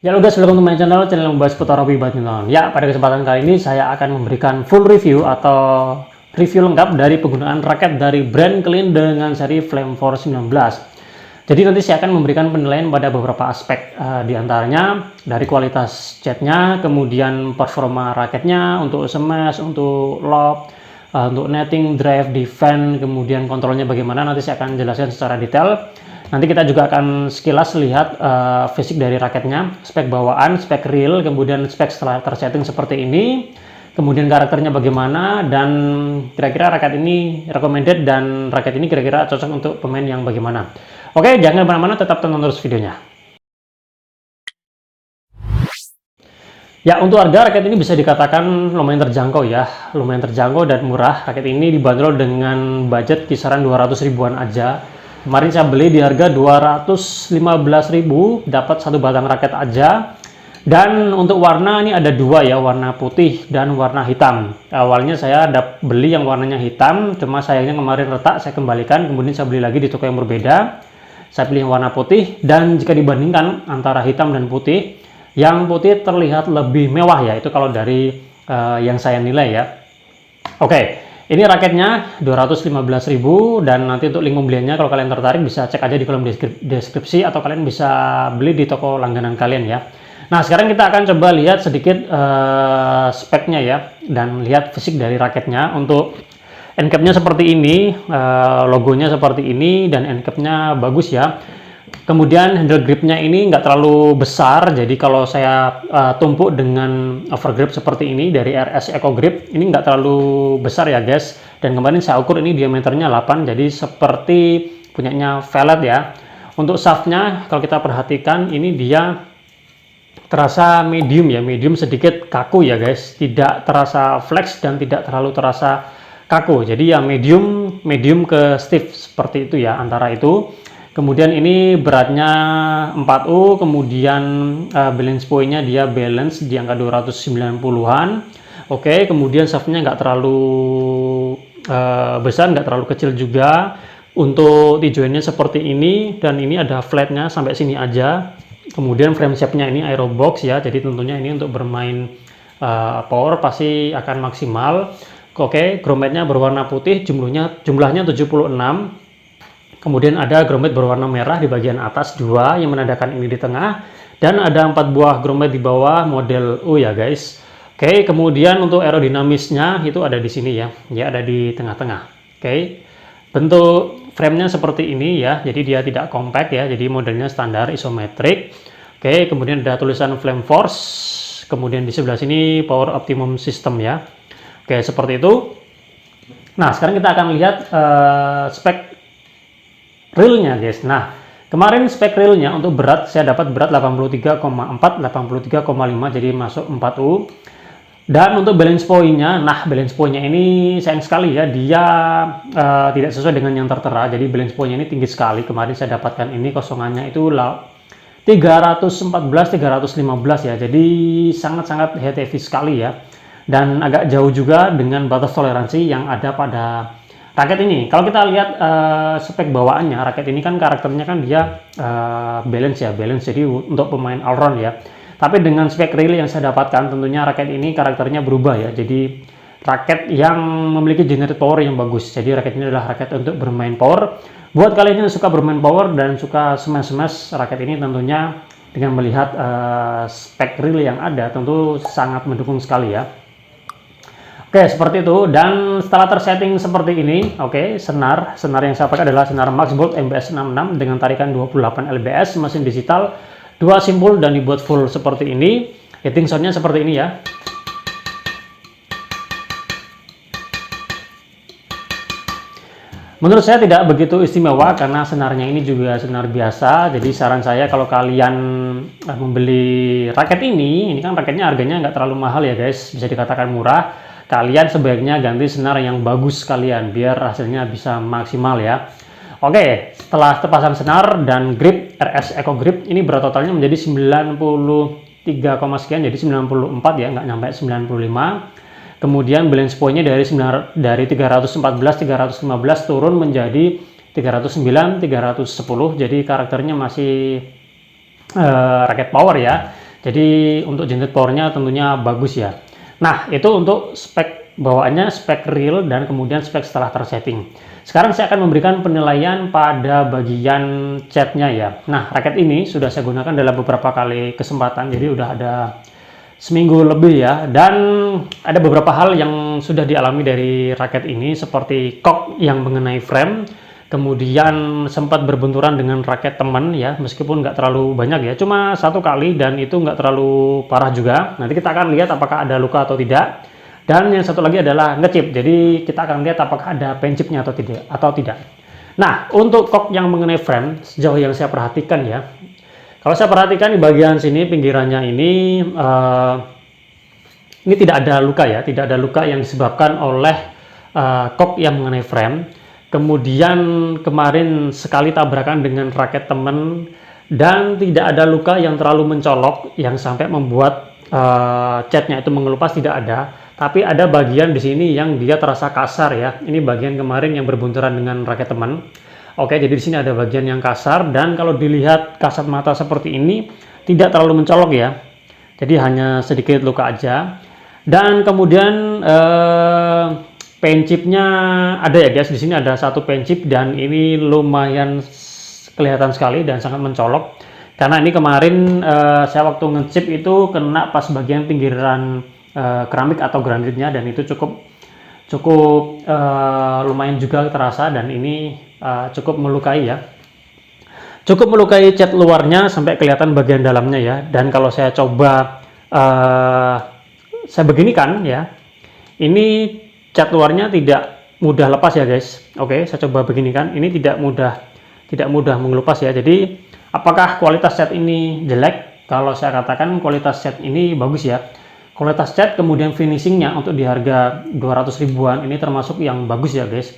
Ya halo guys, welcome to my channel yang membahas seputar hobi badminton. Ya, pada kesempatan kali ini saya akan memberikan full review atau review lengkap dari penggunaan raket dari brand Klein dengan seri Flame Force 19. Jadi nanti saya akan memberikan penilaian pada beberapa aspek, diantaranya dari kualitas catnya, kemudian performa raketnya untuk smash, untuk lob, untuk netting, drive, defense, kemudian kontrolnya bagaimana, nanti saya akan jelaskan secara detail. Nanti kita juga akan sekilas lihat fisik dari raketnya, spek bawaan, spek real, kemudian spek setelah tersetting seperti ini, kemudian karakternya bagaimana, dan kira-kira raket ini recommended dan raket ini kira-kira cocok untuk pemain yang bagaimana. Oke, jangan kemana-mana, tetap tonton terus videonya. Ya, untuk harga raket ini bisa dikatakan lumayan terjangkau ya, lumayan terjangkau dan murah. Raket ini dibanderol dengan budget kisaran 200 ribuan aja. Kemarin saya beli di harga 215.000, dapat satu batang raket aja. Dan untuk warna ini ada dua ya, warna putih dan warna hitam. Awalnya saya beli yang warnanya hitam, cuma sayangnya kemarin retak, saya kembalikan, kemudian saya beli lagi di toko yang berbeda. Saya pilih yang warna putih, dan jika dibandingkan antara hitam dan putih, yang putih terlihat lebih mewah ya, itu kalau dari yang saya nilai ya. Oke. Ini raketnya 215.000, dan nanti untuk link pembeliannya kalau kalian tertarik bisa cek aja di kolom deskripsi, atau kalian bisa beli di toko langganan kalian ya. Nah, sekarang kita akan coba lihat sedikit speknya ya, dan lihat fisik dari raketnya. Untuk end cap-nya seperti ini, logonya seperti ini, dan end cap-nya bagus ya. Kemudian handle gripnya ini nggak terlalu besar, jadi kalau saya tumpuk dengan overgrip seperti ini dari RS Eco Grip, ini nggak terlalu besar ya guys. Dan kemarin saya ukur ini diameternya 8, jadi seperti punyanya velvet ya. Untuk shaftnya kalau kita perhatikan ini dia terasa medium ya, medium sedikit kaku ya guys, tidak terasa flex dan tidak terlalu terasa kaku. Jadi ya medium ke stiff seperti itu ya, antara itu. Kemudian ini beratnya 4U, kemudian balance point-nya dia balance di angka 290-an. Oke, kemudian shaft-nya nggak terlalu besar, nggak terlalu kecil juga. Untuk T-joint-nya seperti ini, dan ini ada flat-nya sampai sini aja. Kemudian frame shape-nya ini aerobox ya, jadi tentunya ini untuk bermain power pasti akan maksimal. Oke, grommet-nya berwarna putih, jumlahnya 76. Kemudian ada grommet berwarna merah di bagian atas 2 yang menandakan ini di tengah, dan ada 4 buah grommet di bawah model U ya guys. Oke, kemudian untuk aerodinamisnya itu ada di sini ya, ada di tengah-tengah. Oke, bentuk framenya seperti ini ya, jadi dia tidak compact ya, jadi modelnya standar isometrik. Oke, kemudian ada tulisan Flame Force, kemudian di sebelah sini Power Optimum System ya. Oke, seperti itu. Nah, sekarang kita akan lihat spek realnya guys. Nah, kemarin spek realnya untuk berat saya dapat berat 83,4, 83,5, jadi masuk 4U. Dan untuk balance point-nya, nah balance point-nya ini sayang sekali ya, dia tidak sesuai dengan yang tertera. Jadi balance point-nya ini tinggi sekali. Kemarin saya dapatkan ini kosongannya itu 314, 315 ya. Jadi sangat-sangat heavy sekali ya. Dan agak jauh juga dengan batas toleransi yang ada pada raket ini. Kalau kita lihat spek bawaannya, raket ini kan karakternya kan dia balance ya, balance, jadi untuk pemain all-round ya. Tapi dengan spek real yang saya dapatkan, tentunya raket ini karakternya berubah ya, jadi raket yang memiliki generate power yang bagus. Jadi raket ini adalah raket untuk bermain power. Buat kalian yang suka bermain power dan suka smash raket ini, tentunya dengan melihat spek real yang ada, tentu sangat mendukung sekali ya. Oke, seperti itu. Dan setelah tersetting seperti ini, oke, senar yang saya pakai adalah senar Max Bolt MBS 66 dengan tarikan 28 lbs, mesin digital, 2 simpul, dan dibuat full seperti ini. Hitting soundnya seperti ini ya. Menurut saya tidak begitu istimewa karena senarnya ini juga senar biasa. Jadi saran saya kalau kalian membeli raket ini kan raketnya harganya nggak terlalu mahal ya guys, bisa dikatakan murah. Kalian sebaiknya ganti senar yang bagus sekalian biar hasilnya bisa maksimal ya. Oke, setelah terpasang senar dan grip RS Eco Grip, ini berat totalnya menjadi 93, sekian, jadi 94 ya, nggak nyampe 95. Kemudian balance point-nya dari 314, 315 turun menjadi 309, 310, jadi karakternya masih raket power ya. Jadi untuk generated powernya tentunya bagus ya. Nah, itu untuk spek bawaannya, spek real, dan kemudian spek setelah tersetting. Sekarang saya akan memberikan penilaian pada bagian catnya ya. Nah, raket ini sudah saya gunakan dalam beberapa kali kesempatan, jadi udah ada seminggu lebih ya, dan ada beberapa hal yang sudah dialami dari raket ini, seperti kok yang mengenai frame, kemudian sempat berbenturan dengan raket teman ya, meskipun nggak terlalu banyak ya, cuma satu kali, dan itu nggak terlalu parah juga. Nanti kita akan lihat apakah ada luka atau tidak. Dan yang satu lagi adalah ngechip, jadi kita akan lihat apakah ada penchipnya atau tidak. Nah, untuk kok yang mengenai frame, sejauh yang saya perhatikan ya, kalau saya perhatikan di bagian sini pinggirannya ini tidak ada luka ya, tidak ada luka yang disebabkan oleh kok yang mengenai frame. Kemudian kemarin sekali tabrakan dengan raket temen, dan tidak ada luka yang terlalu mencolok yang sampai membuat catnya itu mengelupas, tidak ada. Tapi ada bagian di sini yang dia terasa kasar ya. Ini bagian kemarin yang berbenturan dengan raket teman. Oke, jadi di sini ada bagian yang kasar, dan kalau dilihat kasat mata seperti ini tidak terlalu mencolok ya. Jadi hanya sedikit luka aja. Dan kemudian penchipnya ada ya guys. Di sini ada satu penchip, dan ini lumayan kelihatan sekali dan sangat mencolok. Karena ini kemarin saya waktu ngechip itu kena pas bagian pinggiran keramik atau granitnya, dan itu cukup lumayan juga terasa, dan ini cukup melukai ya, cukup melukai cat luarnya sampai kelihatan bagian dalamnya ya. Dan kalau saya coba saya beginikan ya, ini cat luarnya tidak mudah lepas ya guys. Oke, saya coba beginikan, ini tidak mudah mengelupas ya. Jadi apakah kualitas cat ini jelek? Kalau saya katakan kualitas cat ini bagus ya. Kualitas cat kemudian finishingnya untuk di harga 200 ribuan ini termasuk yang bagus ya guys.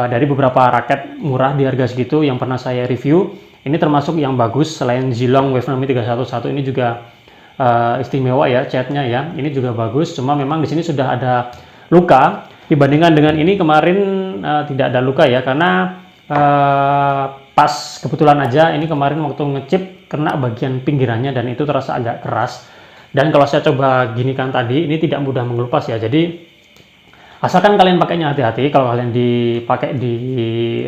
Dari beberapa raket murah di harga segitu yang pernah saya review, ini termasuk yang bagus. Selain Zilong Wave Nami 311 ini juga istimewa ya catnya ya, ini juga bagus. Cuma memang di sini sudah ada luka, dibandingkan dengan ini kemarin tidak ada luka ya, karena pas kebetulan aja ini kemarin waktu ngechip kena bagian pinggirannya, dan itu terasa agak keras. Dan kalau saya coba ginikan tadi, ini tidak mudah mengelupas ya. Jadi asalkan kalian pakainya hati-hati. Kalau kalian dipakai di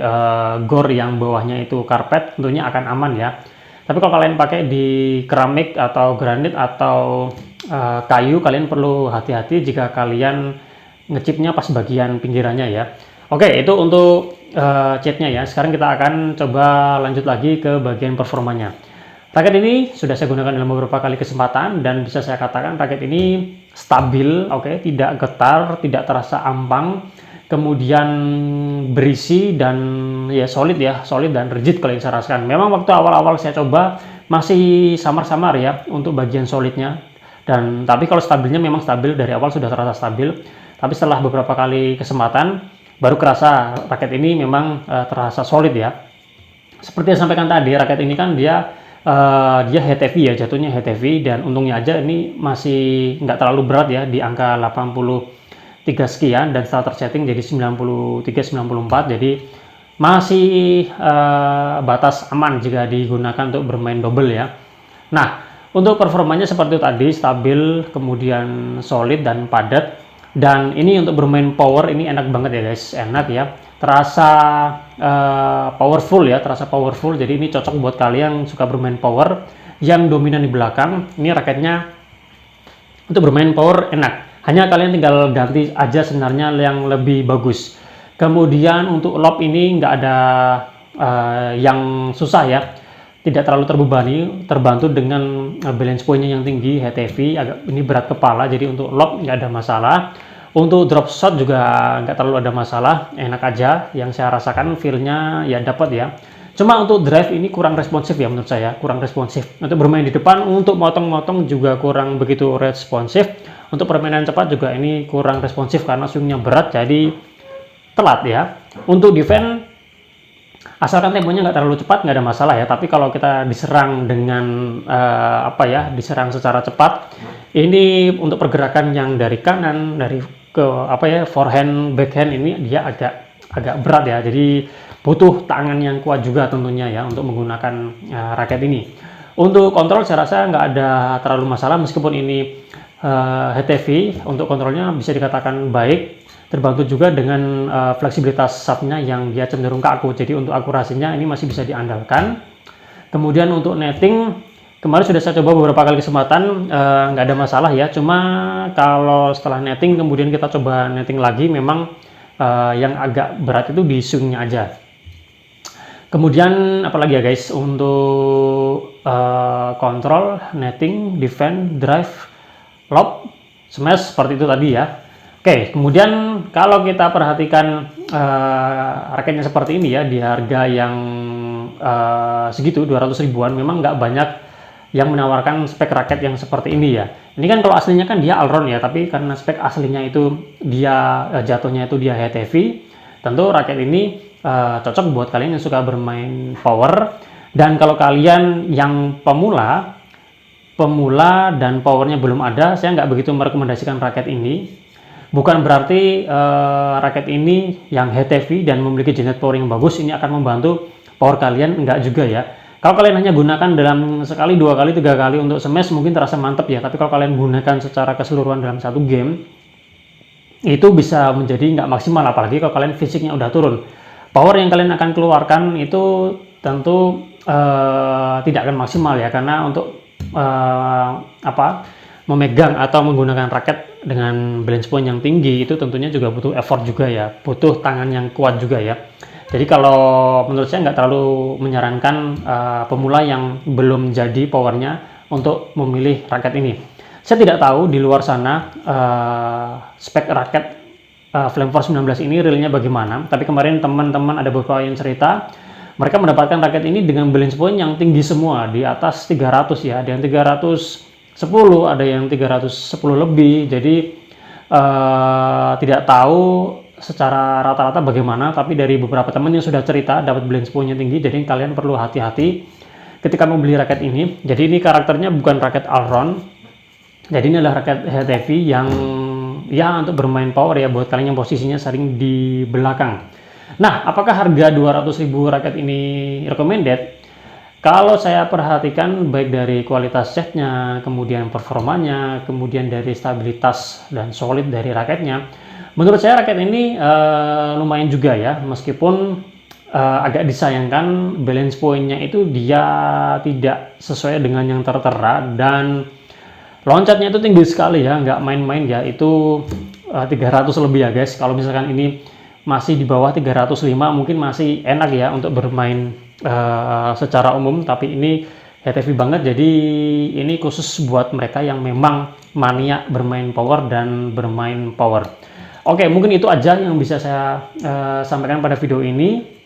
gor yang bawahnya itu karpet, tentunya akan aman ya. Tapi kalau kalian pakai di keramik atau granit atau kayu, kalian perlu hati-hati jika kalian ngechipnya pas bagian pinggirannya ya. Oke, itu untuk catnya ya. Sekarang kita akan coba lanjut lagi ke bagian performanya. Raket ini sudah saya gunakan dalam beberapa kali kesempatan, dan bisa saya katakan raket ini stabil, oke, tidak getar, tidak terasa ampang, kemudian berisi, dan ya solid dan rigid kalau yang saya rasakan. Memang waktu awal-awal saya coba masih samar-samar ya untuk bagian solidnya, dan tapi kalau stabilnya memang stabil, dari awal sudah terasa stabil. Tapi setelah beberapa kali kesempatan baru kerasa raket ini memang terasa solid ya. Seperti yang sampaikan tadi, raket ini kan dia head heavy ya, jatuhnya head heavy, dan untungnya aja ini masih nggak terlalu berat ya, di angka 83 sekian, dan setelah tersetting jadi 93-94, jadi masih batas aman jika digunakan untuk bermain double ya. Nah, untuk performanya seperti itu tadi, stabil, kemudian solid dan padat. Dan ini untuk bermain power ini enak banget ya guys, enak ya, terasa powerful ya, jadi ini cocok buat kalian yang suka bermain power yang dominan di belakang. Ini raketnya untuk bermain power enak, hanya kalian tinggal ganti aja sebenarnya yang lebih bagus. Kemudian untuk lob ini nggak ada yang susah ya, tidak terlalu terbebani, terbantu dengan balance point-nya yang tinggi, head heavy, agak ini berat kepala, jadi untuk lob nggak ada masalah. Untuk drop shot juga nggak terlalu ada masalah, enak aja. Yang saya rasakan feel-nya ya dapat ya. Cuma untuk drive ini kurang responsif ya, menurut saya kurang responsif. Untuk bermain di depan, untuk motong-motong juga kurang begitu responsif. Untuk permainan cepat juga ini kurang responsif karena swingnya berat, jadi telat ya. Untuk defense, asalkan temponya nggak terlalu cepat nggak ada masalah ya. Tapi kalau kita diserang dengan diserang secara cepat, ini untuk pergerakan yang dari kanan, dari ke forehand, backhand, ini dia agak berat ya. Jadi butuh tangan yang kuat juga tentunya ya untuk menggunakan raket ini. Untuk kontrol saya rasa nggak ada terlalu masalah, meskipun ini HTV, untuk kontrolnya bisa dikatakan baik, terbantu juga dengan fleksibilitas shaftnya yang dia cenderung kaku, jadi untuk akurasinya ini masih bisa diandalkan. Kemudian untuk netting, kemarin sudah saya coba beberapa kali kesempatan, nggak ada masalah ya, cuma kalau setelah netting kemudian kita coba netting lagi, memang yang agak berat itu di swingnya aja. Kemudian apalagi ya guys, untuk kontrol, netting, defend, drive, lob, smash, seperti itu tadi ya. Oke, kemudian kalau kita perhatikan raketnya seperti ini ya, di harga yang segitu 200 ribuan, memang nggak banyak yang menawarkan spek raket yang seperti ini ya. Ini kan kalau aslinya kan dia Alron ya, tapi karena spek aslinya itu dia jatuhnya itu dia head heavy, tentu raket ini cocok buat kalian yang suka bermain power. Dan kalau kalian yang pemula dan powernya belum ada, saya nggak begitu merekomendasikan raket ini. Bukan berarti raket ini yang head heavy dan memiliki generate power yang bagus ini akan membantu power kalian, enggak juga ya. Kalau kalian hanya gunakan dalam sekali, 2 kali, 3 kali untuk smash mungkin terasa mantep ya, tapi kalau kalian gunakan secara keseluruhan dalam satu game, itu bisa menjadi nggak maksimal, apalagi kalau kalian fisiknya udah turun. Power yang kalian akan keluarkan itu tentu tidak akan maksimal ya, karena untuk memegang atau menggunakan raket dengan balance point yang tinggi itu tentunya juga butuh effort juga ya, butuh tangan yang kuat juga ya. Jadi kalau menurut saya nggak terlalu menyarankan pemula yang belum jadi powernya untuk memilih raket ini. Saya tidak tahu di luar sana spek raket Flameforce 19 ini realnya bagaimana, tapi kemarin teman-teman ada beberapa yang cerita mereka mendapatkan raket ini dengan balance point yang tinggi semua, di atas 300 ya, ada yang 310, ada yang 310 lebih. Jadi tidak tahu secara rata-rata bagaimana, tapi dari beberapa teman yang sudah cerita dapat balance point-nya tinggi, jadi kalian perlu hati-hati ketika membeli raket ini. Jadi ini karakternya bukan raket Alron, jadi ini adalah raket head heavy yang ya untuk bermain power ya, buat kalian yang posisinya sering di belakang. Nah, apakah harga 200.000 raket ini recommended? Kalau saya perhatikan baik dari kualitas setnya, kemudian performanya, kemudian dari stabilitas dan solid dari raketnya, menurut saya raket ini lumayan juga ya, meskipun agak disayangkan balance point-nya itu dia tidak sesuai dengan yang tertera, dan loncatnya itu tinggi sekali ya, nggak main-main ya, itu 300 lebih ya guys. Kalau misalkan ini masih di bawah 305 mungkin masih enak ya untuk bermain secara umum, tapi ini heavy banget, jadi ini khusus buat mereka yang memang mania bermain power dan bermain power. Oke, mungkin itu aja yang bisa saya sampaikan pada video ini.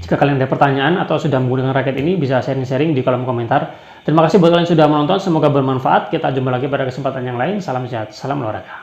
Jika kalian ada pertanyaan atau sudah menggunakan raket ini, bisa sharing-sharing di kolom komentar. Terima kasih buat kalian yang sudah menonton, semoga bermanfaat. Kita jumpa lagi pada kesempatan yang lain. Salam sehat, salam olahraga.